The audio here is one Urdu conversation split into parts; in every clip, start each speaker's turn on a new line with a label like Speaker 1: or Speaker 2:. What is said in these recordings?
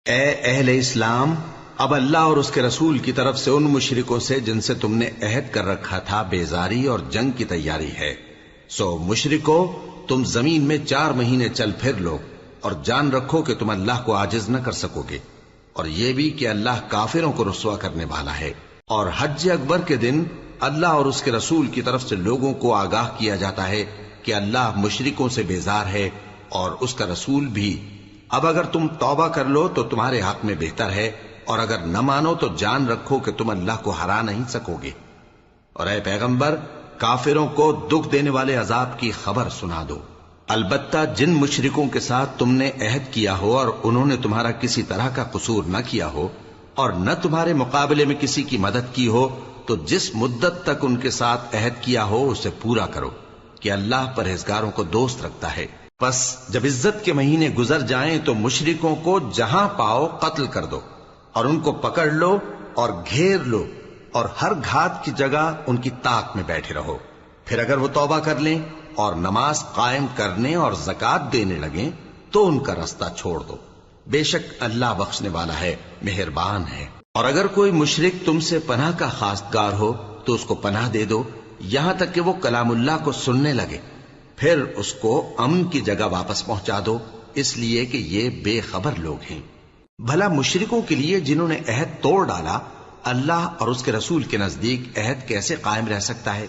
Speaker 1: اے اہل اسلام، اب اللہ اور اس کے رسول کی طرف سے ان مشرکوں سے جن سے تم نے عہد کر رکھا تھا بیزاری اور جنگ کی تیاری ہے۔ سو مشرکو، تم زمین میں 4 مہینے چل پھر لو اور جان رکھو کہ تم اللہ کو عاجز نہ کر سکو گے، اور یہ بھی کہ اللہ کافروں کو رسوا کرنے والا ہے۔ اور حج اکبر کے دن اللہ اور اس کے رسول کی طرف سے لوگوں کو آگاہ کیا جاتا ہے کہ اللہ مشرکوں سے بیزار ہے اور اس کا رسول بھی۔ اب اگر تم توبہ کر لو تو تمہارے حق میں بہتر ہے، اور اگر نہ مانو تو جان رکھو کہ تم اللہ کو ہرا نہیں سکو گے۔ اور اے پیغمبر، کافروں کو دکھ دینے والے عذاب کی خبر سنا دو۔ البتہ جن مشرکوں کے ساتھ تم نے عہد کیا ہو اور انہوں نے تمہارا کسی طرح کا قصور نہ کیا ہو اور نہ تمہارے مقابلے میں کسی کی مدد کی ہو، تو جس مدت تک ان کے ساتھ عہد کیا ہو اسے پورا کرو، کہ اللہ پرہیزگاروں کو دوست رکھتا ہے۔ پس جب عزت کے مہینے گزر جائیں تو مشرکوں کو جہاں پاؤ قتل کر دو، اور ان کو پکڑ لو اور گھیر لو، اور ہر گھات کی جگہ ان کی طاق میں بیٹھے رہو۔ پھر اگر وہ توبہ کر لیں اور نماز قائم کرنے اور زکوٰۃ دینے لگیں تو ان کا رستہ چھوڑ دو، بے شک اللہ بخشنے والا ہے، مہربان ہے۔ اور اگر کوئی مشرک تم سے پناہ کا خواستگار ہو تو اس کو پناہ دے دو، یہاں تک کہ وہ کلام اللہ کو سننے لگے، پھر اس کو امن کی جگہ واپس پہنچا دو، اس لیے کہ یہ بے خبر لوگ ہیں۔ بھلا مشرکوں کے لیے جنہوں نے عہد توڑ ڈالا، اللہ اور اس کے رسول کے نزدیک عہد کیسے قائم رہ سکتا ہے؟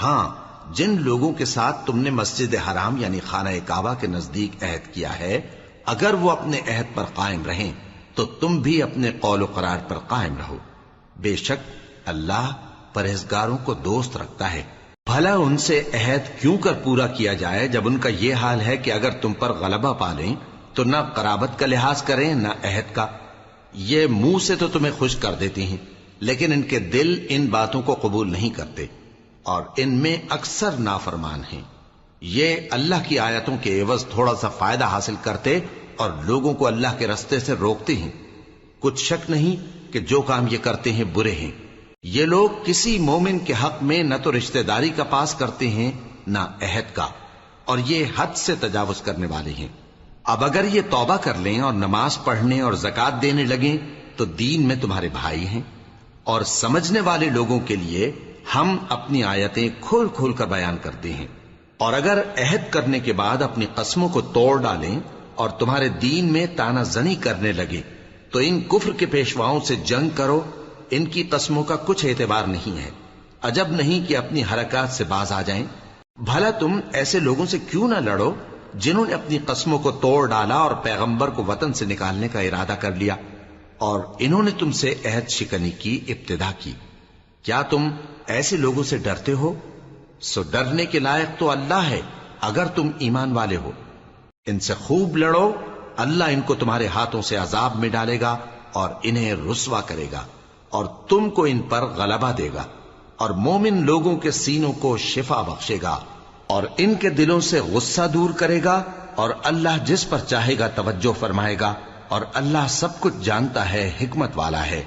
Speaker 1: ہاں، جن لوگوں کے ساتھ تم نے مسجد حرام یعنی خانہ کعبہ کے نزدیک عہد کیا ہے، اگر وہ اپنے عہد پر قائم رہیں تو تم بھی اپنے قول و قرار پر قائم رہو، بے شک اللہ پرہیزگاروں کو دوست رکھتا ہے۔ بھلا ان سے عہد کیوں کر پورا کیا جائے جب ان کا یہ حال ہے کہ اگر تم پر غلبہ پالیں تو نہ قرابت کا لحاظ کریں نہ عہد کا۔ یہ منہ سے تو تمہیں خوش کر دیتی ہیں، لیکن ان کے دل ان باتوں کو قبول نہیں کرتے، اور ان میں اکثر نافرمان ہیں۔ یہ اللہ کی آیتوں کے عوض تھوڑا سا فائدہ حاصل کرتے اور لوگوں کو اللہ کے رستے سے روکتے ہیں۔ کچھ شک نہیں کہ جو کام یہ کرتے ہیں برے ہیں۔ یہ لوگ کسی مومن کے حق میں نہ تو رشتہ داری کا پاس کرتے ہیں نہ عہد کا، اور یہ حد سے تجاوز کرنے والے ہیں۔ اب اگر یہ توبہ کر لیں اور نماز پڑھنے اور زکوٰۃ دینے لگیں تو دین میں تمہارے بھائی ہیں، اور سمجھنے والے لوگوں کے لیے ہم اپنی آیتیں کھول کھول کر بیان کرتے ہیں۔ اور اگر عہد کرنے کے بعد اپنی قسموں کو توڑ ڈالیں اور تمہارے دین میں تانا زنی کرنے لگے تو ان کفر کے پیشواؤں سے جنگ کرو، ان کی قسموں کا کچھ اعتبار نہیں ہے، عجب نہیں کہ اپنی حرکات سے باز آ جائیں۔ بھلا تم ایسے لوگوں سے کیوں نہ لڑو جنہوں نے اپنی قسموں کو توڑ ڈالا اور پیغمبر کو وطن سے نکالنے کا ارادہ کر لیا، اور انہوں نے تم سے عہد شکنی کی ابتدا کی۔ کیا تم ایسے لوگوں سے ڈرتے ہو؟ سو ڈرنے کے لائق تو اللہ ہے اگر تم ایمان والے ہو۔ ان سے خوب لڑو، اللہ ان کو تمہارے ہاتھوں سے عذاب میں ڈالے گا اور انہیں رسوا کرے گا، اور تم کو ان پر غلبہ دے گا، اور مومن لوگوں کے سینوں کو شفا بخشے گا، اور ان کے دلوں سے غصہ دور کرے گا، اور اللہ جس پر چاہے گا توجہ فرمائے گا، اور اللہ سب کچھ جانتا ہے، حکمت والا ہے۔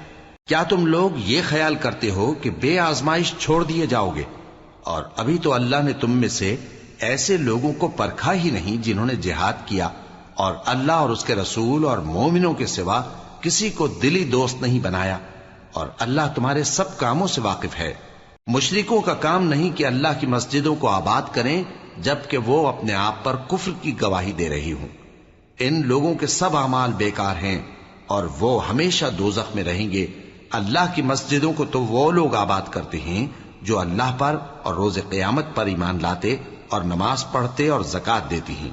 Speaker 1: کیا تم لوگ یہ خیال کرتے ہو کہ بے آزمائش چھوڑ دیے جاؤ گے؟ اور ابھی تو اللہ نے تم میں سے ایسے لوگوں کو پرکھا ہی نہیں جنہوں نے جہاد کیا، اور اللہ اور اس کے رسول اور مومنوں کے سوا کسی کو دلی دوست نہیں بنایا، اور اللہ تمہارے سب کاموں سے واقف ہے۔ مشرکوں کا کام نہیں کہ اللہ کی مسجدوں کو آباد کریں جبکہ وہ اپنے آپ پر کفر کی گواہی دے رہی ہوں۔ ان لوگوں کے سب اعمال بیکار ہیں اور وہ ہمیشہ دوزخ میں رہیں گے۔ اللہ کی مسجدوں کو تو وہ لوگ آباد کرتے ہیں جو اللہ پر اور روز قیامت پر ایمان لاتے اور نماز پڑھتے اور زکوٰۃ دیتی ہیں،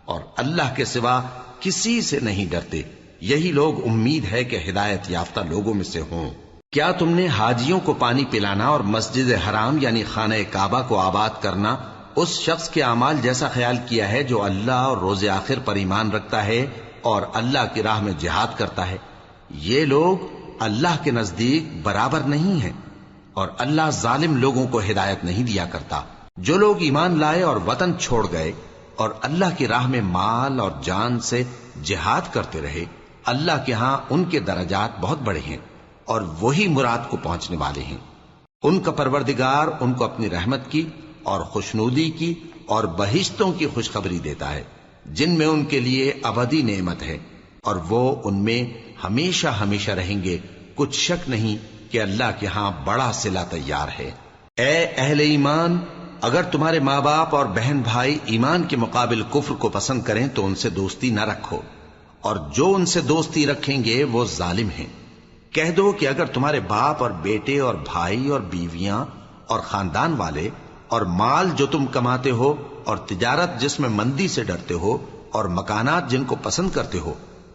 Speaker 1: اور اللہ کے سوا کسی سے نہیں ڈرتے۔ یہی لوگ امید ہے کہ ہدایت یافتہ لوگوں میں سے ہوں۔ کیا تم نے حاجیوں کو پانی پلانا اور مسجد حرام یعنی خانہ کعبہ کو آباد کرنا اس شخص کے اعمال جیسا خیال کیا ہے جو اللہ اور روز آخر پر ایمان رکھتا ہے اور اللہ کی راہ میں جہاد کرتا ہے؟ یہ لوگ اللہ کے نزدیک برابر نہیں ہیں، اور اللہ ظالم لوگوں کو ہدایت نہیں دیا کرتا۔ جو لوگ ایمان لائے اور وطن چھوڑ گئے اور اللہ کی راہ میں مال اور جان سے جہاد کرتے رہے، اللہ کے ہاں ان کے درجات بہت بڑے ہیں، اور وہی مراد کو پہنچنے والے ہیں۔ ان کا پروردگار ان کو اپنی رحمت کی اور خوشنودی کی اور بہشتوں کی خوشخبری دیتا ہے جن میں ان کے لیے ابدی نعمت ہے، اور وہ ان میں ہمیشہ ہمیشہ رہیں گے، کچھ شک نہیں کہ اللہ کے ہاں بڑا صلہ تیار ہے۔ اے اہل ایمان، اگر تمہارے ماں باپ اور بہن بھائی ایمان کے مقابل کفر کو پسند کریں تو ان سے دوستی نہ رکھو، اور جو ان سے دوستی رکھیں گے وہ ظالم ہیں۔ کہہ دو کہ اگر تمہارے باپ اور بیٹے اور بھائی اور بیویاں اور خاندان والے اور مال جو تم کماتے ہو اور تجارت جس میں مندی سے ڈرتے ہو اور مکانات جن کو پسند کرتے ہو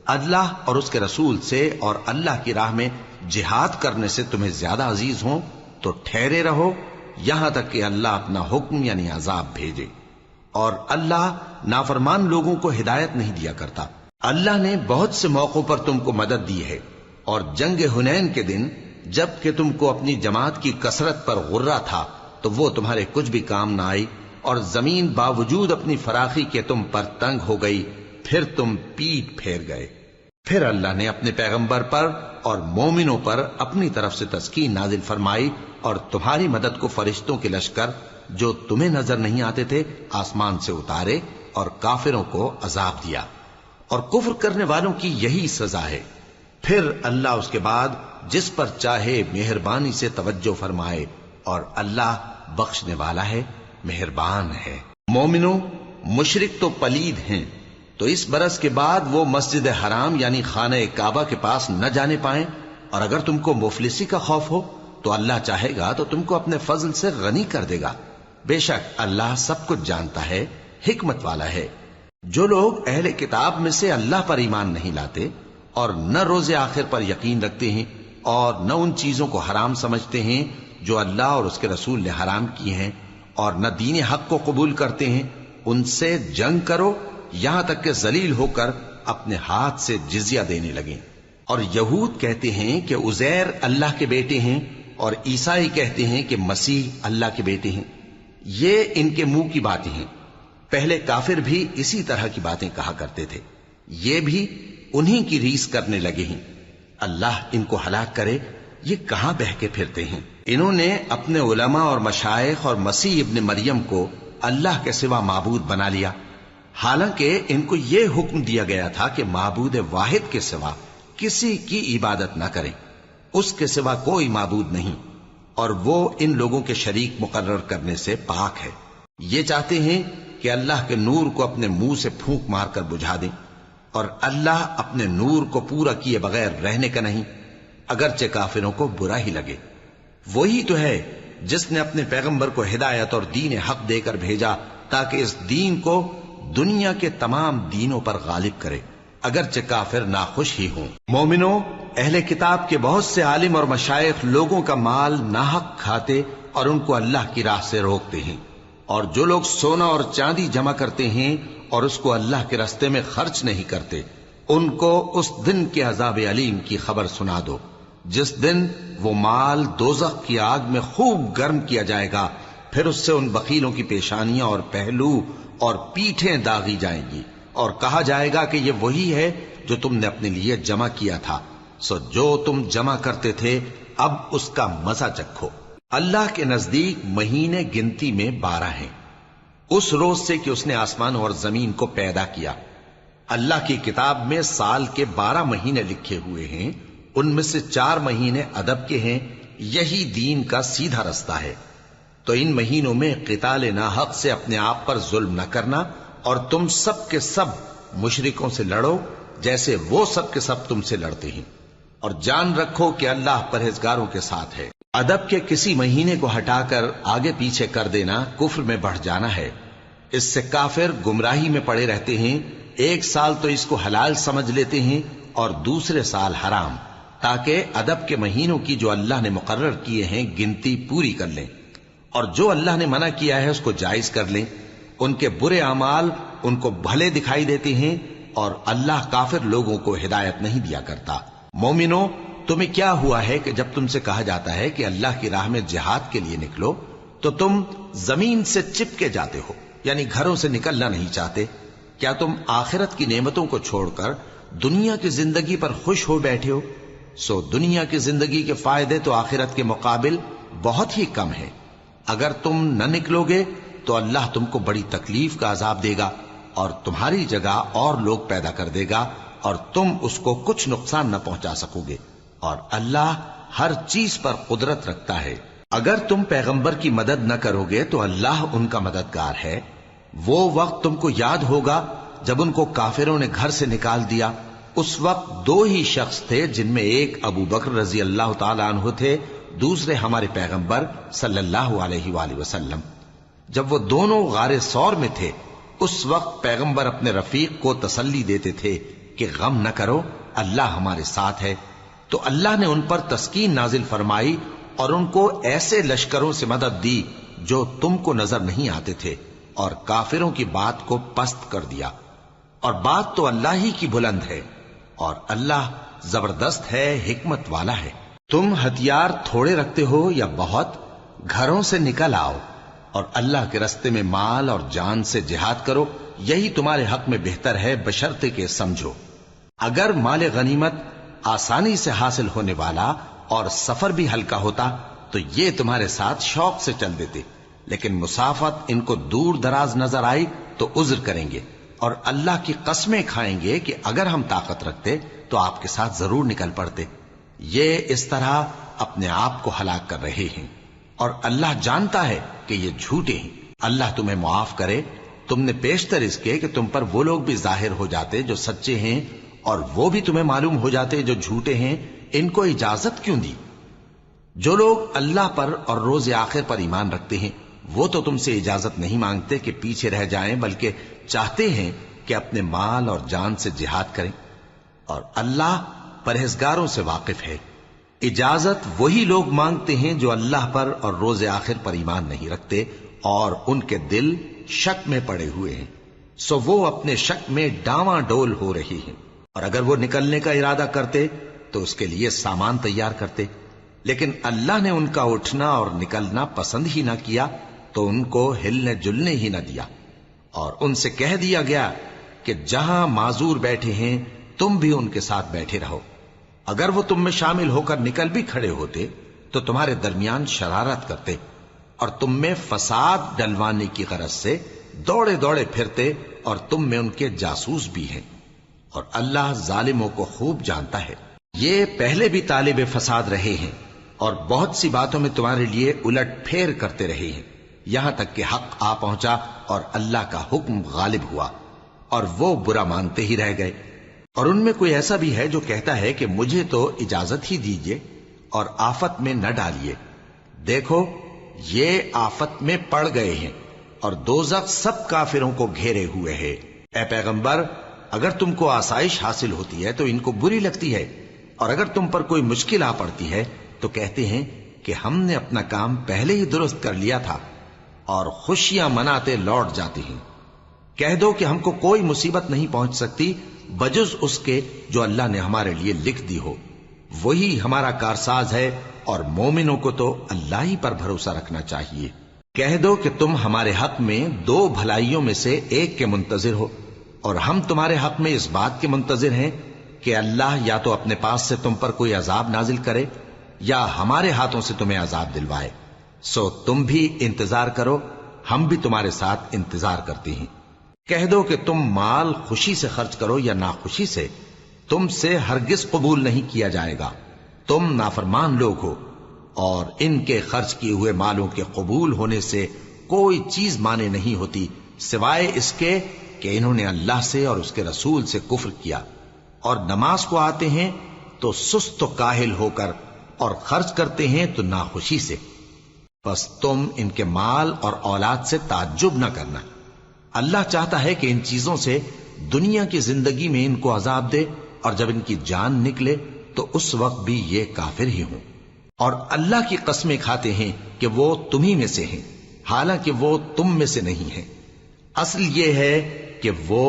Speaker 1: اللہ اور اس کے رسول سے اور اللہ کی راہ میں جہاد کرنے سے تمہیں زیادہ عزیز ہوں تو ٹھہرے رہو یہاں تک کہ اللہ اپنا حکم یعنی عذاب بھیجے، اور اللہ نافرمان لوگوں کو ہدایت نہیں دیا کرتا۔ اللہ نے بہت سے موقعوں پر تم کو مدد دی ہے، اور جنگ حنین کے دن جب کہ تم کو اپنی جماعت کی کثرت پر غرہ تھا تو وہ تمہارے کچھ بھی کام نہ آئی، اور زمین باوجود اپنی فراخی کے تم پر تنگ ہو گئی، پھر تم پیٹ پھیر گئے۔ پھر اللہ نے اپنے پیغمبر پر اور مومنوں پر اپنی طرف سے تسکین نازل فرمائی، اور تمہاری مدد کو فرشتوں کے لشکر جو تمہیں نظر نہیں آتے تھے آسمان سے اتارے، اور کافروں کو عذاب دیا، اور کفر کرنے والوں کی یہی سزا ہے۔ پھر اللہ اس کے بعد جس پر چاہے مہربانی سے توجہ فرمائے، اور اللہ بخشنے والا ہے، مہربان ہے۔ مومنو، مشرک تو پلید ہیں، تو اس برس کے بعد وہ مسجد حرام یعنی خانہ کعبہ کے پاس نہ جانے پائیں، اور اگر تم کو مفلسی کا خوف ہو تو اللہ چاہے گا تو تم کو اپنے فضل سے غنی کر دے گا، بے شک اللہ سب کچھ جانتا ہے، حکمت والا ہے۔ جو لوگ اہل کتاب میں سے اللہ پر ایمان نہیں لاتے اور نہ روز آخر پر یقین رکھتے ہیں اور نہ ان چیزوں کو حرام سمجھتے ہیں جو اللہ اور اس کے رسول نے حرام کی ہیں، اور نہ دین حق کو قبول کرتے ہیں، ان سے جنگ کرو یہاں تک کہ ذلیل ہو کر اپنے ہاتھ سے جزیہ دینے لگیں۔ اور یہود کہتے ہیں کہ عزیر اللہ کے بیٹے ہیں، اور عیسائی کہتے ہیں کہ مسیح اللہ کے بیٹے ہیں۔ یہ ان کے منہ کی باتیں ہیں، پہلے کافر بھی اسی طرح کی باتیں کہا کرتے تھے، یہ بھی انہی کی ریس کرنے لگے ہیں۔ اللہ ان کو ہلاک کرے، یہ کہاں بہ کے پھرتے ہیں۔ انہوں نے اپنے علماء اور مشائخ اور مسیح ابن مریم کو اللہ کے سوا معبود بنا لیا، حالانکہ ان کو یہ حکم دیا گیا تھا کہ معبود واحد کے سوا کسی کی عبادت نہ کریں، اس کے سوا کوئی معبود نہیں، اور وہ ان لوگوں کے شریک مقرر کرنے سے پاک ہے۔ یہ چاہتے ہیں کہ اللہ کے نور کو اپنے منہ سے پھونک مار کر بجھا دیں، اور اللہ اپنے نور کو پورا کیے بغیر رہنے کا نہیں، اگرچہ کافروں کو برا ہی لگے۔ وہی تو ہے جس نے اپنے پیغمبر کو ہدایت اور دین حق دے کر بھیجا تاکہ اس دین کو دنیا کے تمام دینوں پر غالب کرے، اگرچہ کافر ناخوش ہی ہوں۔ مومنو، اہل کتاب کے بہت سے عالم اور مشائخ لوگوں کا مال ناحق کھاتے اور ان کو اللہ کی راہ سے روکتے ہیں، اور جو لوگ سونا اور چاندی جمع کرتے ہیں اور اس کو اللہ کے راستے میں خرچ نہیں کرتے، ان کو اس دن کے عذاب علیم کی خبر سنا دو، جس دن وہ مال دوزخ کی آگ میں خوب گرم کیا جائے گا، پھر اس سے ان بخیلوں کی پیشانیاں اور پہلو اور پیٹھیں داغی جائیں گی، اور کہا جائے گا کہ یہ وہی ہے جو تم نے اپنے لیے جمع کیا تھا، سو جو تم جمع کرتے تھے اب اس کا مزہ چکھو۔ اللہ کے نزدیک مہینے گنتی میں 12 ہیں، اس روز سے کہ اس نے آسمان اور زمین کو پیدا کیا۔ اللہ کی کتاب میں سال کے 12 مہینے لکھے ہوئے ہیں، ان میں سے 4 مہینے ادب کے ہیں، یہی دین کا سیدھا رستہ ہے۔ تو ان مہینوں میں قتال ناحق سے اپنے آپ پر ظلم نہ کرنا، اور تم سب کے سب مشرکوں سے لڑو جیسے وہ سب کے سب تم سے لڑتے ہیں، اور جان رکھو کہ اللہ پرہیزگاروں کے ساتھ ہے۔ ادب کے کسی مہینے کو ہٹا کر آگے پیچھے کر دینا کفر میں بڑھ جانا ہے، اس سے کافر گمراہی میں پڑے رہتے ہیں، ایک سال تو اس کو حلال سمجھ لیتے ہیں اور دوسرے سال حرام، تاکہ ادب کے مہینوں کی جو اللہ نے مقرر کیے ہیں گنتی پوری کر لیں، اور جو اللہ نے منع کیا ہے اس کو جائز کر لیں۔ ان کے برے اعمال ان کو بھلے دکھائی دیتے ہیں، اور اللہ کافر لوگوں کو ہدایت نہیں دیا کرتا۔ مومنو، تمہیں کیا ہوا ہے کہ جب تم سے کہا جاتا ہے کہ اللہ کی راہ میں جہاد کے لیے نکلو تو تم زمین سے چپکے جاتے ہو، یعنی گھروں سے نکلنا نہیں چاہتے؟ کیا تم آخرت کی نعمتوں کو چھوڑ کر دنیا کی زندگی پر خوش ہو بیٹھے ہو؟ سو دنیا کی زندگی کے فائدے تو آخرت کے مقابل بہت ہی کم ہیں۔ اگر تم نہ نکلو گے تو اللہ تم کو بڑی تکلیف کا عذاب دے گا، اور تمہاری جگہ اور لوگ پیدا کر دے گا، اور تم اس کو کچھ نقصان نہ پہنچا سکوگے، اور اللہ ہر چیز پر قدرت رکھتا ہے۔ اگر تم پیغمبر کی مدد نہ کرو گے تو اللہ ان کا مددگار ہے۔ وہ وقت تم کو یاد ہوگا جب ان کو کافروں نے گھر سے نکال دیا۔ اس وقت دو ہی شخص تھے، جن میں ایک ابو بکر رضی اللہ تعالی عنہ تھے، دوسرے ہمارے پیغمبر صلی اللہ علیہ وآلہ وسلم۔ جب وہ دونوں غار ثور میں تھے، اس وقت پیغمبر اپنے رفیق کو تسلی دیتے تھے کہ غم نہ کرو، اللہ ہمارے ساتھ ہے۔ تو اللہ نے ان پر تسکین نازل فرمائی اور ان کو ایسے لشکروں سے مدد دی جو تم کو نظر نہیں آتے تھے، اور کافروں کی بات کو پست کر دیا۔ اور بات تو اللہ ہی کی بلند ہے، اور اللہ زبردست ہے، حکمت والا ہے۔ تم ہتھیار تھوڑے رکھتے ہو یا بہت، گھروں سے نکل آؤ اور اللہ کے رستے میں مال اور جان سے جہاد کرو، یہی تمہارے حق میں بہتر ہے، بشرطے کہ سمجھو۔ اگر مال غنیمت آسانی سے حاصل ہونے والا اور سفر بھی ہلکا ہوتا تو یہ تمہارے ساتھ شوق سے چل دیتے، لیکن مسافت ان کو دور دراز نظر آئی تو عذر کریں گے، اور اللہ کی قسمیں کھائیں گے کہ اگر ہم طاقت رکھتے تو آپ کے ساتھ ضرور نکل پڑتے۔ یہ اس طرح اپنے آپ کو ہلاک کر رہے ہیں، اور اللہ جانتا ہے کہ یہ جھوٹے ہیں۔ اللہ تمہیں معاف کرے، تم نے پیشتر اس کے کہ تم پر وہ لوگ بھی ظاہر ہو جاتے جو سچے ہیں، اور وہ بھی تمہیں معلوم ہو جاتے جو جھوٹے ہیں۔ ان کو اجازت کیوں دی؟ جو لوگ اللہ پر اور روز آخر پر ایمان رکھتے ہیں وہ تو تم سے اجازت نہیں مانگتے کہ پیچھے رہ جائیں، بلکہ چاہتے ہیں کہ اپنے مال اور جان سے جہاد کریں، اور اللہ پرہیزگاروں سے واقف ہے۔ اجازت وہی لوگ مانگتے ہیں جو اللہ پر اور روز آخر پر ایمان نہیں رکھتے اور ان کے دل شک میں پڑے ہوئے ہیں، سو وہ اپنے شک میں ڈاواں ڈول ہو رہی ہیں۔ اور اگر وہ نکلنے کا ارادہ کرتے تو اس کے لیے سامان تیار کرتے، لیکن اللہ نے ان کا اٹھنا اور نکلنا پسند ہی نہ کیا تو ان کو ہلنے جلنے ہی نہ دیا، اور ان سے کہہ دیا گیا کہ جہاں معذور بیٹھے ہیں تم بھی ان کے ساتھ بیٹھے رہو۔ اگر وہ تم میں شامل ہو کر نکل بھی کھڑے ہوتے تو تمہارے درمیان شرارت کرتے اور تم میں فساد ڈلوانے کی غرض سے دوڑے دوڑے پھرتے، اور تم میں ان کے جاسوس بھی ہیں، اور اللہ ظالموں کو خوب جانتا ہے۔ یہ پہلے بھی طالب فساد رہے ہیں اور بہت سی باتوں میں تمہارے لیے الٹ پھیر کرتے رہے ہیں، یہاں تک کہ حق آ پہنچا اور اللہ کا حکم غالب ہوا، اور وہ برا مانتے ہی رہ گئے۔ اور ان میں کوئی ایسا بھی ہے جو کہتا ہے کہ مجھے تو اجازت ہی دیجئے اور آفت میں نہ ڈالیے۔ دیکھو یہ آفت میں پڑ گئے ہیں، اور دوزخ سب کافروں کو گھیرے ہوئے ہے۔ اے پیغمبر، اگر تم کو آسائش حاصل ہوتی ہے تو ان کو بری لگتی ہے، اور اگر تم پر کوئی مشکل آ پڑتی ہے تو کہتے ہیں کہ ہم نے اپنا کام پہلے ہی درست کر لیا تھا، اور خوشیاں مناتے لوٹ جاتے ہیں۔ کہہ دو کہ ہم کو کوئی مصیبت نہیں پہنچ سکتی بجز اس کے جو اللہ نے ہمارے لیے لکھ دی ہو، وہی ہمارا کارساز ہے، اور مومنوں کو تو اللہ ہی پر بھروسہ رکھنا چاہیے۔ کہہ دو کہ تم ہمارے حق میں دو بھلائیوں میں سے ایک کے منتظر ہو، اور ہم تمہارے حق میں اس بات کے منتظر ہیں کہ اللہ یا تو اپنے پاس سے تم پر کوئی عذاب نازل کرے یا ہمارے ہاتھوں سے تمہیں عذاب دلوائے، سو تم بھی انتظار کرو، ہم بھی تمہارے ساتھ انتظار کرتے ہیں۔ کہہ دو کہ تم مال خوشی سے خرچ کرو یا ناخوشی سے، تم سے ہرگز قبول نہیں کیا جائے گا، تم نافرمان لوگ ہو، اور ان کے خرچ کیے ہوئے مالوں کے قبول ہونے سے کوئی چیز مانے نہیں ہوتی سوائے اس کے کہ انہوں نے اللہ سے اور اس کے رسول سے کفر کیا، اور نماز کو آتے ہیں تو سست و کاہل ہو کر، اور خرچ کرتے ہیں تو ناخوشی سے۔ بس تم ان کے مال اور اولاد سے تعجب نہ کرنا، اللہ چاہتا ہے کہ ان چیزوں سے دنیا کی زندگی میں ان کو عذاب دے، اور جب ان کی جان نکلے تو اس وقت بھی یہ کافر ہی ہوں، اور اللہ کی قسمیں کھاتے ہیں کہ وہ تمہیں میں سے ہیں، حالانکہ وہ تم میں سے نہیں ہیں۔ اصل یہ ہے کہ وہ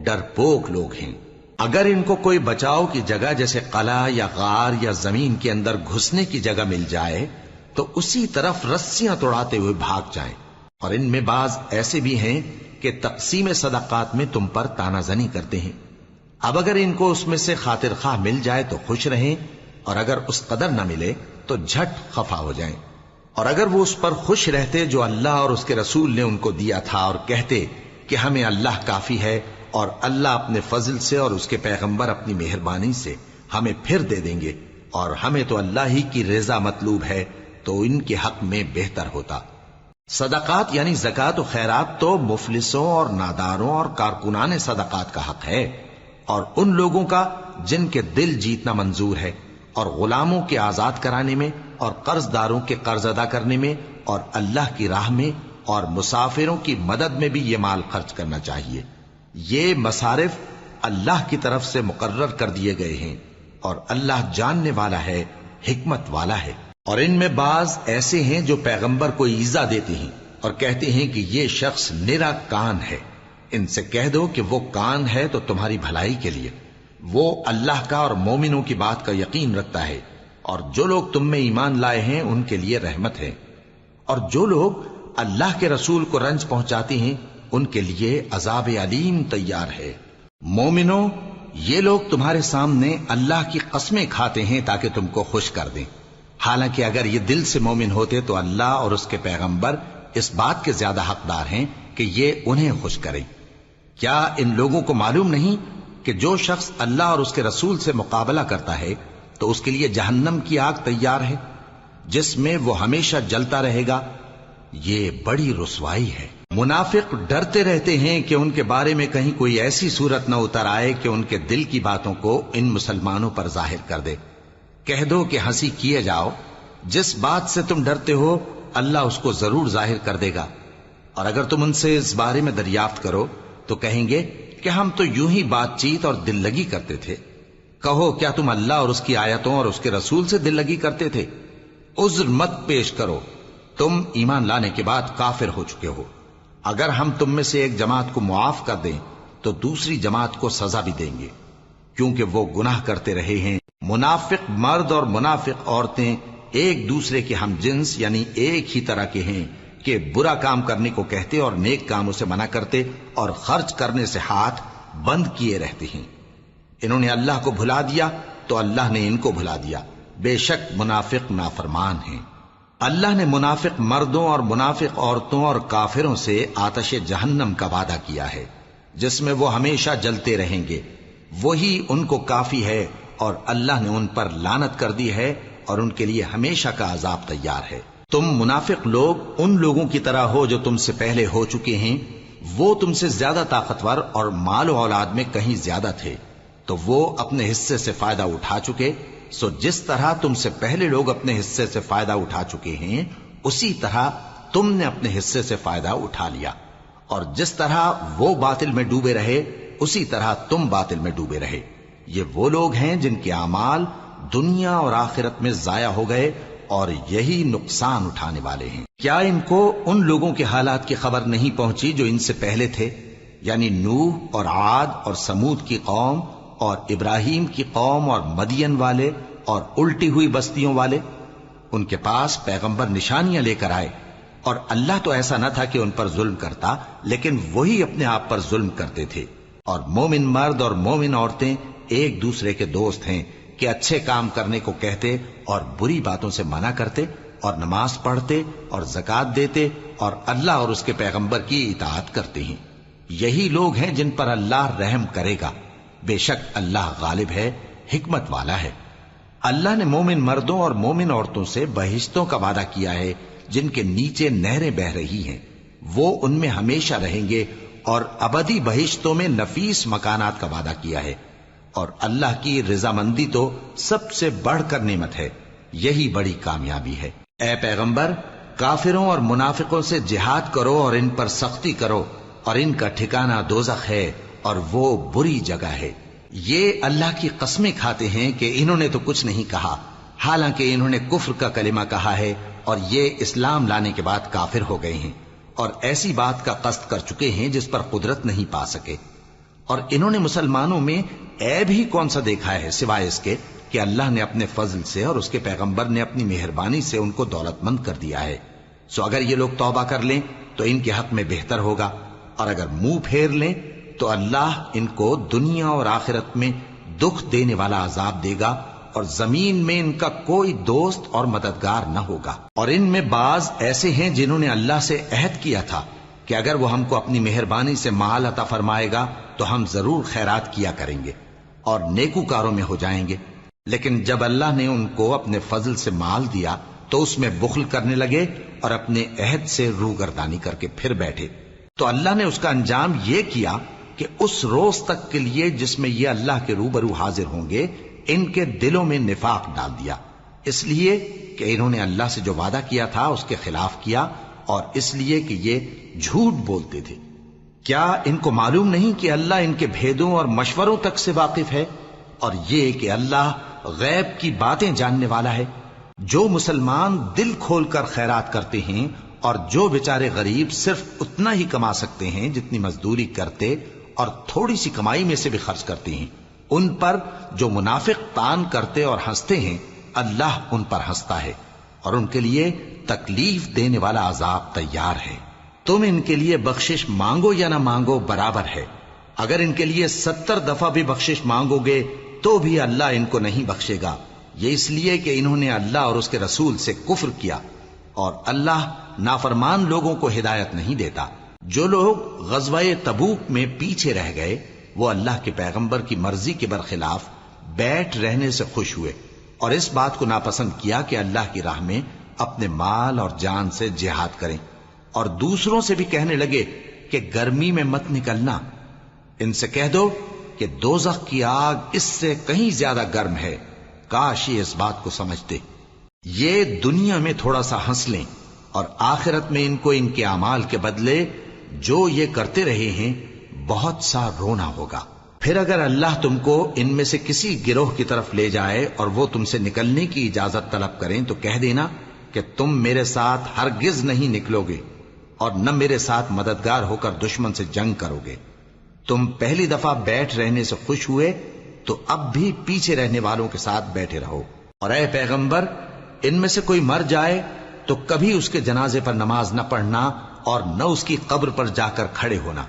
Speaker 1: ڈرپوک لوگ ہیں۔ اگر ان کو کوئی بچاؤ کی جگہ جیسے قلعہ یا غار یا زمین کے اندر گھسنے کی جگہ مل جائے تو اسی طرف رسیاں توڑاتے ہوئے بھاگ جائیں، اور ان میں بعض ایسے بھی ہیں کہ تقسیم صدقات میں تم پر تانا زنی کرتے ہیں۔ اب اگر ان کو اس میں سے خاطر خواہ مل جائے تو خوش رہیں، اور اگر اس قدر نہ ملے تو جھٹ خفا ہو جائیں۔ اور اگر وہ اس پر خوش رہتے جو اللہ اور اس کے رسول نے ان کو دیا تھا، اور کہتے کہ ہمیں اللہ کافی ہے اور اللہ اپنے فضل سے اور اس کے پیغمبر اپنی مہربانی سے ہمیں پھر دے دیں گے، اور ہمیں تو اللہ ہی کی رضا مطلوب ہے، تو ان کے حق میں بہتر ہوتا۔ صدقات یعنی زکوٰۃ و خیرات تو مفلسوں اور ناداروں اور کارکنان صدقات کا حق ہے، اور ان لوگوں کا جن کے دل جیتنا منظور ہے، اور غلاموں کے آزاد کرانے میں، اور قرض داروں کے قرض ادا کرنے میں، اور اللہ کی راہ میں اور مسافروں کی مدد میں بھی یہ مال خرچ کرنا چاہیے۔ یہ مصارف اللہ کی طرف سے مقرر کر دیے گئے ہیں، اور اللہ جاننے والا ہے، حکمت والا ہے۔ اور ان میں بعض ایسے ہیں جو پیغمبر کو ایذا دیتے ہیں اور کہتے ہیں کہ یہ شخص نرا کان ہے۔ ان سے کہہ دو کہ وہ کان ہے تو تمہاری بھلائی کے لیے، وہ اللہ کا اور مومنوں کی بات کا یقین رکھتا ہے، اور جو لوگ تم میں ایمان لائے ہیں ان کے لیے رحمت ہے، اور جو لوگ اللہ کے رسول کو رنج پہنچاتے ہیں ان کے لیے عذاب علیم تیار ہے۔ مومنوں، یہ لوگ تمہارے سامنے اللہ کی قسمیں کھاتے ہیں تاکہ تم کو خوش کر دیں، حالانکہ اگر یہ دل سے مومن ہوتے تو اللہ اور اس کے پیغمبر اس بات کے زیادہ حقدار ہیں کہ یہ انہیں خوش کریں۔ کیا ان لوگوں کو معلوم نہیں کہ جو شخص اللہ اور اس کے رسول سے مقابلہ کرتا ہے تو اس کے لیے جہنم کی آگ تیار ہے، جس میں وہ ہمیشہ جلتا رہے گا؟ یہ بڑی رسوائی ہے۔ منافق ڈرتے رہتے ہیں کہ ان کے بارے میں کہیں کوئی ایسی صورت نہ اتر آئے کہ ان کے دل کی باتوں کو ان مسلمانوں پر ظاہر کر دے۔ کہہ دو کہ ہنسی کیے جاؤ، جس بات سے تم ڈرتے ہو اللہ اس کو ضرور ظاہر کر دے گا، اور اگر تم ان سے اس بارے میں دریافت کرو تو کہیں گے کہ ہم تو یوں ہی بات چیت اور دل لگی کرتے تھے۔ کہو کیا تم اللہ اور اس کی آیتوں اور اس کے رسول سے دل لگی کرتے تھے؟ عذر مت پیش کرو، تم ایمان لانے کے بعد کافر ہو چکے ہو۔ اگر ہم تم میں سے ایک جماعت کو معاف کر دیں تو دوسری جماعت کو سزا بھی دیں گے، کیونکہ وہ گناہ کرتے رہے ہیں۔ منافق مرد اور منافق عورتیں ایک دوسرے کے ہم جنس یعنی ایک ہی طرح کے ہیں کہ برا کام کرنے کو کہتے اور نیک کاموں سے منع کرتے اور خرچ کرنے سے ہاتھ بند کیے رہتے ہیں۔ انہوں نے اللہ کو بھلا دیا تو اللہ نے ان کو بھلا دیا، بے شک منافق نافرمان ہیں۔ اللہ نے منافق مردوں اور منافق عورتوں اور کافروں سے آتش جہنم کا وعدہ کیا ہے، جس میں وہ ہمیشہ جلتے رہیں گے، وہی ان کو کافی ہے، اور اللہ نے ان پر لعنت کر دی ہے اور ان کے لیے ہمیشہ کا عذاب تیار ہے۔ تم منافق لوگ ان لوگوں کی طرح ہو جو تم سے پہلے ہو چکے ہیں، وہ تم سے زیادہ طاقتور اور مال و اولاد میں کہیں زیادہ تھے، تو وہ اپنے حصے سے فائدہ اٹھا چکے، سو جس طرح تم سے پہلے لوگ اپنے حصے سے فائدہ اٹھا چکے ہیں اسی طرح تم نے اپنے حصے سے فائدہ اٹھا لیا، اور جس طرح وہ باطل میں ڈوبے رہے اسی طرح تم باطل میں ڈوبے رہے۔ یہ وہ لوگ ہیں جن کے اعمال دنیا اور آخرت میں ضائع ہو گئے اور یہی نقصان اٹھانے والے ہیں۔ کیا ان کو ان لوگوں کے حالات کی خبر نہیں پہنچی جو ان سے پہلے تھے، یعنی نوح اور عاد اور سمود کی قوم اور ابراہیم کی قوم اور مدین والے اور الٹی ہوئی بستیوں والے؟ ان کے پاس پیغمبر نشانیاں لے کر آئے، اور اللہ تو ایسا نہ تھا کہ ان پر ظلم کرتا، لیکن وہی اپنے آپ پر ظلم کرتے تھے۔ اور مومن مرد اور مومن عورتیں ایک دوسرے کے دوست ہیں کہ اچھے کام کرنے کو کہتے اور بری باتوں سے منع کرتے، اور نماز پڑھتے اور زکوٰۃ دیتے اور اللہ اور اس کے پیغمبر کی اطاعت کرتے ہیں۔ یہی لوگ ہیں جن پر اللہ رحم کرے گا، بے شک اللہ غالب ہے، حکمت والا ہے۔ اللہ نے مومن مردوں اور مومن عورتوں سے بہشتوں کا وعدہ کیا ہے جن کے نیچے نہریں بہ رہی ہیں، وہ ان میں ہمیشہ رہیں گے، اور ابدی بہشتوں میں نفیس مکانات کا وعدہ کیا ہے، اور اللہ کی رضامندی تو سب سے بڑھ کر نعمت ہے، یہی بڑی کامیابی ہے۔ اے پیغمبر، کافروں اور منافقوں سے جہاد کرو اور ان پر سختی کرو، اور ان کا ٹھکانہ دوزخ ہے اور وہ بری جگہ ہے۔ یہ اللہ کی قسمیں کھاتے ہیں کہ انہوں نے تو کچھ نہیں کہا، حالانکہ انہوں نے کفر کا کلمہ کہا ہے اور یہ اسلام لانے کے بعد کافر ہو گئے ہیں، اور ایسی بات کا قصد کر چکے ہیں جس پر قدرت نہیں پا سکے۔ اور انہوں نے مسلمانوں میں عیب ہی کون سا دیکھا ہے سوائے اس کے کہ اللہ نے اپنے فضل سے اور اس کے پیغمبر نے اپنی مہربانی سے ان کو دولت مند کر دیا ہے۔ سو اگر یہ لوگ توبہ کر لیں تو ان کے حق میں بہتر ہوگا، اور اگر منہ پھیر لیں تو اللہ ان کو دنیا اور آخرت میں دکھ دینے والا عذاب دے گا، اور زمین میں ان کا کوئی دوست اور مددگار نہ ہوگا۔ اور ان میں بعض ایسے ہیں جنہوں نے اللہ سے عہد کیا تھا کہ اگر وہ ہم کو اپنی مہربانی سے مال عطا فرمائے گا تو ہم ضرور خیرات کیا کریں گے اور نیکوکاروں میں ہو جائیں گے۔ لیکن جب اللہ نے ان کو اپنے فضل سے مال دیا تو اس میں بخل کرنے لگے اور اپنے عہد سے روگردانی کر کے پھر بیٹھے، تو اللہ نے اس کا انجام یہ کیا کہ اس روز تک کے لیے جس میں یہ اللہ کے روبرو حاضر ہوں گے ان کے دلوں میں نفاق ڈال دیا، اس لیے کہ انہوں نے اللہ سے جو وعدہ کیا تھا اس کے خلاف کیا، اور اس لیے کہ یہ جھوٹ بولتے تھے۔ کیا ان کو معلوم نہیں کہ اللہ ان کے بھیدوں اور مشوروں تک سے واقف ہے، اور یہ کہ اللہ غیب کی باتیں جاننے والا ہے؟ جو مسلمان دل کھول کر خیرات کرتے ہیں اور جو بیچارے غریب صرف اتنا ہی کما سکتے ہیں جتنی مزدوری کرتے اور تھوڑی سی کمائی میں سے بھی خرچ کرتے ہیں، ان پر جو منافق تان کرتے اور ہنستے ہیں اللہ ان پر ہنستا ہے اور ان کے لیے تکلیف دینے والا عذاب تیار ہے۔ تم ان کے لیے بخشش مانگو یا نہ مانگو برابر ہے، اگر ان کے لیے 70 دفعہ بھی بخشش مانگو گے تو بھی اللہ ان کو نہیں بخشے گا، یہ اس لیے کہ انہوں نے اللہ اور اس کے رسول سے کفر کیا، اور اللہ نافرمان لوگوں کو ہدایت نہیں دیتا۔ جو لوگ غزوہ تبوک میں پیچھے رہ گئے وہ اللہ کے پیغمبر کی مرضی کے برخلاف بیٹھ رہنے سے خوش ہوئے اور اس بات کو ناپسند کیا کہ اللہ کی راہ میں اپنے مال اور جان سے جہاد کریں، اور دوسروں سے بھی کہنے لگے کہ گرمی میں مت نکلنا، ان سے کہہ دو کہ دوزخ کی آگ اس سے کہیں زیادہ گرم ہے، کاش یہ اس بات کو سمجھتے۔ یہ دنیا میں تھوڑا سا ہنس لیں اور آخرت میں ان کو ان کے اعمال کے بدلے جو یہ کرتے رہے ہیں بہت سا رونا ہوگا۔ پھر اگر اللہ تم کو ان میں سے کسی گروہ کی طرف لے جائے اور وہ تم سے نکلنے کی اجازت طلب کریں تو کہہ دینا کہ تم میرے ساتھ ہرگز نہیں نکلو گے اور نہ میرے ساتھ مددگار ہو کر دشمن سے جنگ کرو گے۔ تم پہلی دفعہ بیٹھ رہنے سے خوش ہوئے تو اب بھی پیچھے رہنے والوں کے ساتھ بیٹھے رہو، اور اے پیغمبر ان میں سے کوئی مر جائے تو کبھی اس کے جنازے پر نماز نہ پڑھنا اور نہ اس کی قبر پر جا کر کھڑے ہونا،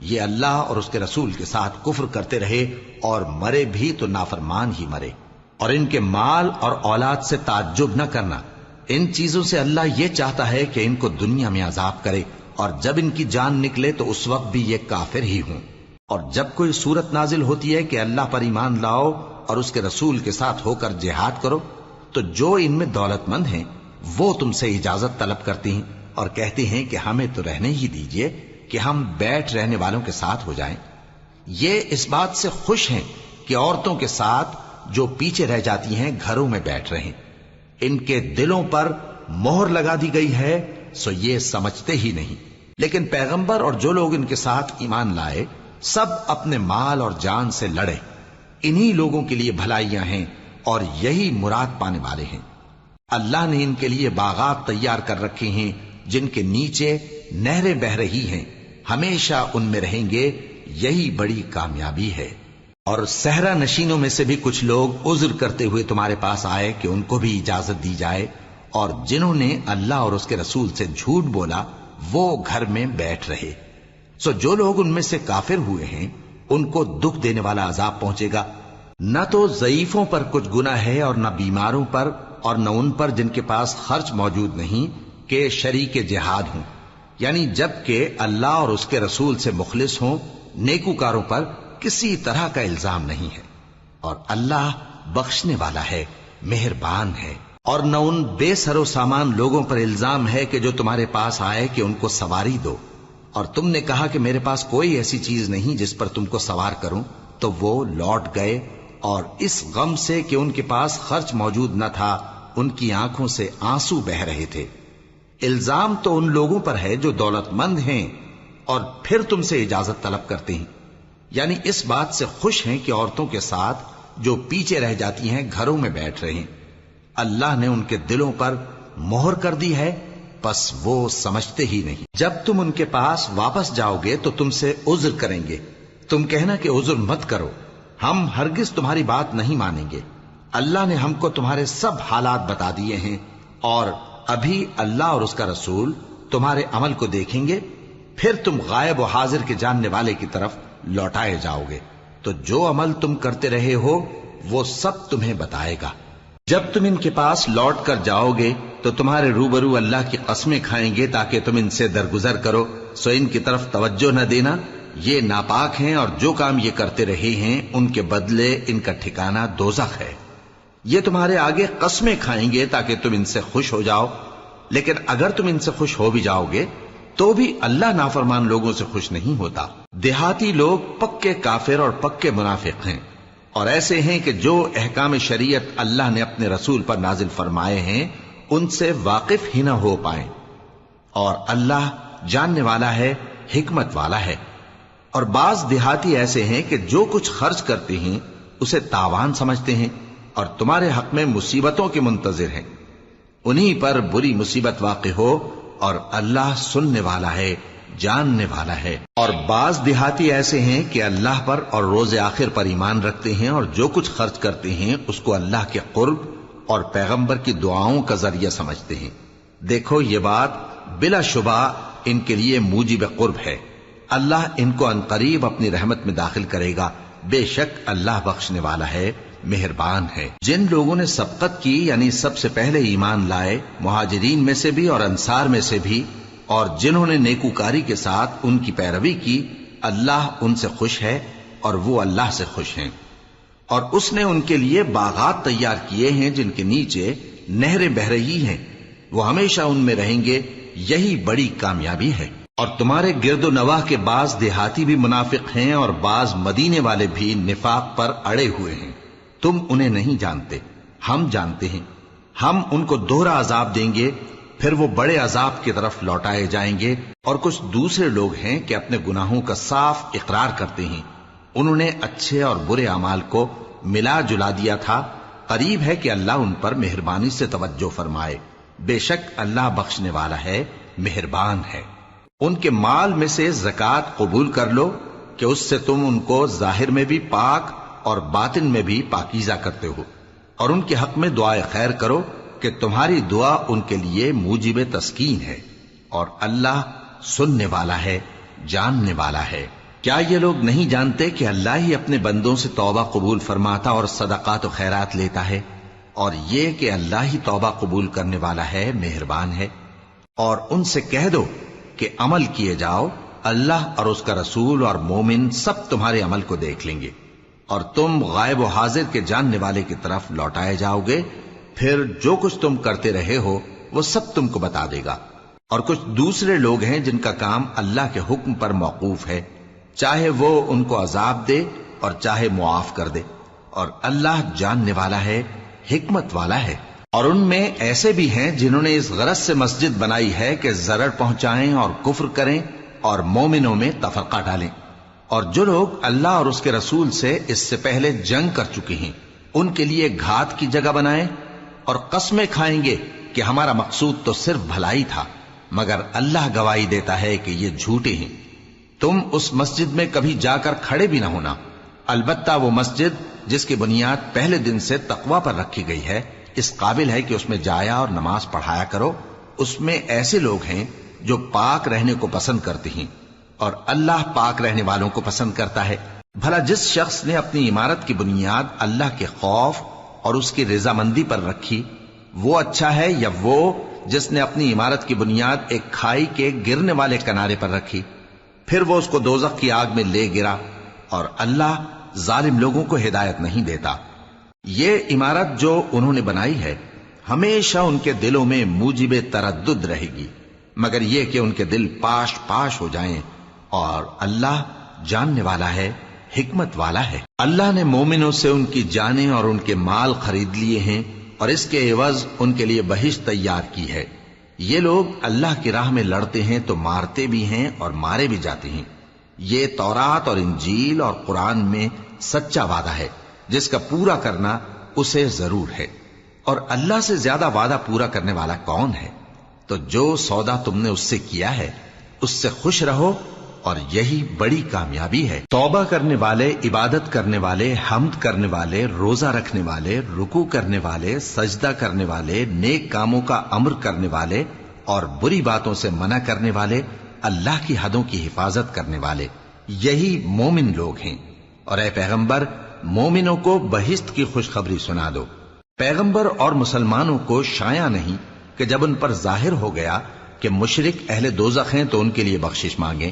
Speaker 1: یہ اللہ اور اس کے رسول کے ساتھ کفر کرتے رہے اور مرے بھی تو نافرمان ہی مرے۔ اور ان کے مال اور اولاد سے تعجب نہ کرنا، ان چیزوں سے اللہ یہ چاہتا ہے کہ ان کو دنیا میں عذاب کرے اور جب ان کی جان نکلے تو اس وقت بھی یہ کافر ہی ہوں۔ اور جب کوئی صورت نازل ہوتی ہے کہ اللہ پر ایمان لاؤ اور اس کے رسول کے ساتھ ہو کر جہاد کرو تو جو ان میں دولت مند ہیں وہ تم سے اجازت طلب کرتے ہیں اور کہتے ہیں کہ ہمیں تو رہنے ہی دیجئے کہ ہم بیٹھ رہنے والوں کے ساتھ ہو جائیں۔ یہ اس بات سے خوش ہیں کہ عورتوں کے ساتھ جو پیچھے رہ جاتی ہیں گھروں میں بیٹھ رہیں، ان کے دلوں پر مہر لگا دی گئی ہے سو یہ سمجھتے ہی نہیں۔ لیکن پیغمبر اور جو لوگ ان کے ساتھ ایمان لائے سب اپنے مال اور جان سے لڑے، انہی لوگوں کے لیے بھلائیاں ہیں اور یہی مراد پانے والے ہیں۔ اللہ نے ان کے لیے باغات تیار کر رکھے ہیں جن کے نیچے نہریں بہ رہی ہیں، ہمیشہ ان میں رہیں گے، یہی بڑی کامیابی ہے۔ اور صحرا نشینوں میں سے بھی کچھ لوگ عذر کرتے ہوئے تمہارے پاس آئے کہ ان کو بھی اجازت دی جائے، اور جنہوں نے اللہ اور اس کے رسول سے جھوٹ بولا وہ گھر میں بیٹھ رہے۔ سو جو لوگ ان میں سے کافر ہوئے ہیں ان کو دکھ دینے والا عذاب پہنچے گا، نہ تو ضعیفوں پر کچھ گناہ ہے اور نہ بیماروں پر اور نہ ان پر جن کے پاس خرچ موجود نہیں کہ شریک جہاد ہوں، یعنی جب کہ اللہ اور اس کے رسول سے مخلص ہوں، نیکوکاروں پر کسی طرح کا الزام نہیں ہے، اور اللہ بخشنے والا ہے، مہربان ہے۔ اور نہ ان بے سر و سامان لوگوں پر الزام ہے کہ جو تمہارے پاس آئے کہ ان کو سواری دو، اور تم نے کہا کہ میرے پاس کوئی ایسی چیز نہیں جس پر تم کو سوار کروں، تو وہ لوٹ گئے اور اس غم سے کہ ان کے پاس خرچ موجود نہ تھا ان کی آنکھوں سے آنسو بہ رہے تھے۔ الزام تو ان لوگوں پر ہے جو دولت مند ہیں اور پھر تم سے اجازت طلب کرتے ہیں، یعنی اس بات سے خوش ہیں کہ عورتوں کے ساتھ جو پیچھے رہ جاتی ہیں گھروں میں بیٹھ رہے ہیں۔ اللہ نے ان کے دلوں پر مہر کر دی ہے بس وہ سمجھتے ہی نہیں۔ جب تم ان کے پاس واپس جاؤ گے تو تم سے عذر کریں گے، تم کہنا کہ عذر مت کرو، ہم ہرگز تمہاری بات نہیں مانیں گے۔ اللہ نے ہم کو تمہارے سب حالات بتا دیے ہیں، اور ابھی اللہ اور اس کا رسول تمہارے عمل کو دیکھیں گے، پھر تم غائب و حاضر کے جاننے والے کی طرف لوٹائے جاؤ گے، تو جو عمل تم کرتے رہے ہو وہ سب تمہیں بتائے گا۔ جب تم ان کے پاس لوٹ کر جاؤ گے تو تمہارے روبرو اللہ کی قسمیں کھائیں گے تاکہ تم ان سے درگزر کرو، سو ان کی طرف توجہ نہ دینا، یہ ناپاک ہیں اور جو کام یہ کرتے رہے ہیں ان کے بدلے ان کا ٹھکانہ دوزخ ہے۔ یہ تمہارے آگے قسمیں کھائیں گے تاکہ تم ان سے خوش ہو جاؤ، لیکن اگر تم ان سے خوش ہو بھی جاؤ گے تو بھی اللہ نافرمان لوگوں سے خوش نہیں ہوتا۔ دیہاتی لوگ پکے کافر اور پکے منافق ہیں، اور ایسے ہیں کہ جو احکام شریعت اللہ نے اپنے رسول پر نازل فرمائے ہیں ان سے واقف ہی نہ ہو پائیں، اور اللہ جاننے والا ہے، حکمت والا ہے۔ اور بعض دیہاتی ایسے ہیں کہ جو کچھ خرچ کرتے ہیں اسے تاوان سمجھتے ہیں اور تمہارے حق میں مصیبتوں کے منتظر ہیں، انہی پر بری مصیبت واقع ہو، اور اللہ سننے والا ہے، جاننے والا ہے۔ اور بعض دیہاتی ایسے ہیں کہ اللہ پر اور روز آخر پر ایمان رکھتے ہیں، اور جو کچھ خرچ کرتے ہیں اس کو اللہ کے قرب اور پیغمبر کی دعاؤں کا ذریعہ سمجھتے ہیں۔ دیکھو یہ بات بلا شبہ ان کے لیے موجب قرب ہے، اللہ ان کو عنقریب اپنی رحمت میں داخل کرے گا، بے شک اللہ بخشنے والا ہے، مہربان ہے۔ جن لوگوں نے سبقت کی یعنی سب سے پہلے ایمان لائے، مہاجرین میں سے بھی اور انصار میں سے بھی، اور جنہوں نے نیکوکاری کے ساتھ ان کی پیروی کی، اللہ ان سے خوش ہے اور وہ اللہ سے خوش ہیں۔ اور اس نے ان کے لیے باغات تیار کیے ہیں جن کے نیچے نہریں بہہ رہی ہیں، وہ ہمیشہ ان میں رہیں گے، یہی بڑی کامیابی ہے۔ اور تمہارے گرد و نواح کے بعض دیہاتی بھی منافق ہیں اور بعض مدینے والے بھی نفاق پر اڑے ہوئے ہیں، تم انہیں نہیں جانتے، ہم جانتے ہیں۔ ہم ان کو دوہرا عذاب دیں گے، پھر وہ بڑے عذاب کی طرف لوٹائے جائیں گے۔ اور کچھ دوسرے لوگ ہیں کہ اپنے گناہوں کا صاف اقرار کرتے ہیں، انہوں نے اچھے اور برے اعمال کو ملا جلا دیا تھا، قریب ہے کہ اللہ ان پر مہربانی سے توجہ فرمائے، بے شک اللہ بخشنے والا ہے، مہربان ہے۔ ان کے مال میں سے زکوٰۃ قبول کر لو کہ اس سے تم ان کو ظاہر میں بھی پاک اور باطن میں بھی پاکیزہ کرتے ہو، اور ان کے حق میں دعائے خیر کرو کہ تمہاری دعا ان کے لیے موجب تسکین ہے، اور اللہ سننے والا ہے، جاننے والا ہے۔ کیا یہ لوگ نہیں جانتے کہ اللہ ہی اپنے بندوں سے توبہ قبول فرماتا اور صدقات و خیرات لیتا ہے، اور یہ کہ اللہ ہی توبہ قبول کرنے والا ہے، مہربان ہے۔ اور ان سے کہہ دو کہ عمل کیے جاؤ، اللہ اور اس کا رسول اور مومن سب تمہارے عمل کو دیکھ لیں گے، اور تم غائب و حاضر کے جاننے والے کی طرف لوٹائے جاؤ گے، پھر جو کچھ تم کرتے رہے ہو وہ سب تم کو بتا دے گا۔ اور کچھ دوسرے لوگ ہیں جن کا کام اللہ کے حکم پر موقوف ہے، چاہے وہ ان کو عذاب دے اور چاہے معاف کر دے، اور اللہ جاننے والا ہے، حکمت والا ہے۔ اور ان میں ایسے بھی ہیں جنہوں نے اس غرض سے مسجد بنائی ہے کہ ضرر پہنچائیں اور کفر کریں اور مومنوں میں تفرقہ ڈالیں، اور جو لوگ اللہ اور اس کے رسول سے اس سے پہلے جنگ کر چکے ہیں ان کے لیے گھات کی جگہ بنائیں، اور قسمیں کھائیں گے کہ ہمارا مقصود تو صرف بھلائی تھا، مگر اللہ گواہی دیتا ہے کہ یہ جھوٹے ہیں۔ تم اس مسجد میں کبھی جا کر کھڑے بھی نہ ہونا، البتہ وہ مسجد جس کی بنیاد پہلے دن سے تقوی پر رکھی گئی ہے اس قابل ہے کہ اس میں جایا اور نماز پڑھایا کرو۔ اس میں ایسے لوگ ہیں جو پاک رہنے کو پسند کرتے ہیں، اور اللہ پاک رہنے والوں کو پسند کرتا ہے۔ بھلا جس شخص نے اپنی عمارت کی بنیاد اللہ کے خوف اور اس کی رضامندی پر رکھی، وہ اچھا ہے یا وہ جس نے اپنی عمارت کی بنیاد ایک کھائی کے گرنے والے کنارے پر رکھی، پھر وہ اس کو دوزخ کی آگ میں لے گرا، اور اللہ ظالم لوگوں کو ہدایت نہیں دیتا۔ یہ عمارت جو انہوں نے بنائی ہے ہمیشہ ان کے دلوں میں موجب تردد رہے گی، مگر یہ کہ ان کے دل پاش پاش ہو جائیں، اور اللہ جاننے والا ہے، حکمت والا ہے۔ اللہ نے مومنوں سے ان کی جانیں اور ان کے مال خرید لیے ہیں، اور اس کے عوض ان کے لیے بہشت تیار کی ہے۔ یہ لوگ اللہ کی راہ میں لڑتے ہیں تو مارتے بھی ہیں اور مارے بھی جاتے ہیں۔ یہ تورات اور انجیل اور قرآن میں سچا وعدہ ہے جس کا پورا کرنا اسے ضرور ہے، اور اللہ سے زیادہ وعدہ پورا کرنے والا کون ہے؟ تو جو سودا تم نے اس سے کیا ہے اس سے خوش رہو، اور یہی بڑی کامیابی ہے۔ توبہ کرنے والے، عبادت کرنے والے، حمد کرنے والے، روزہ رکھنے والے، رکوع کرنے والے، سجدہ کرنے والے، نیک کاموں کا امر کرنے والے اور بری باتوں سے منع کرنے والے، اللہ کی حدوں کی حفاظت کرنے والے، یہی مومن لوگ ہیں۔ اور اے پیغمبر، مومنوں کو بہشت کی خوشخبری سنا دو۔ پیغمبر اور مسلمانوں کو شایع نہیں کہ جب ان پر ظاہر ہو گیا کہ مشرک اہل دوزخ ہیں تو ان کے لیے بخشش مانگیں،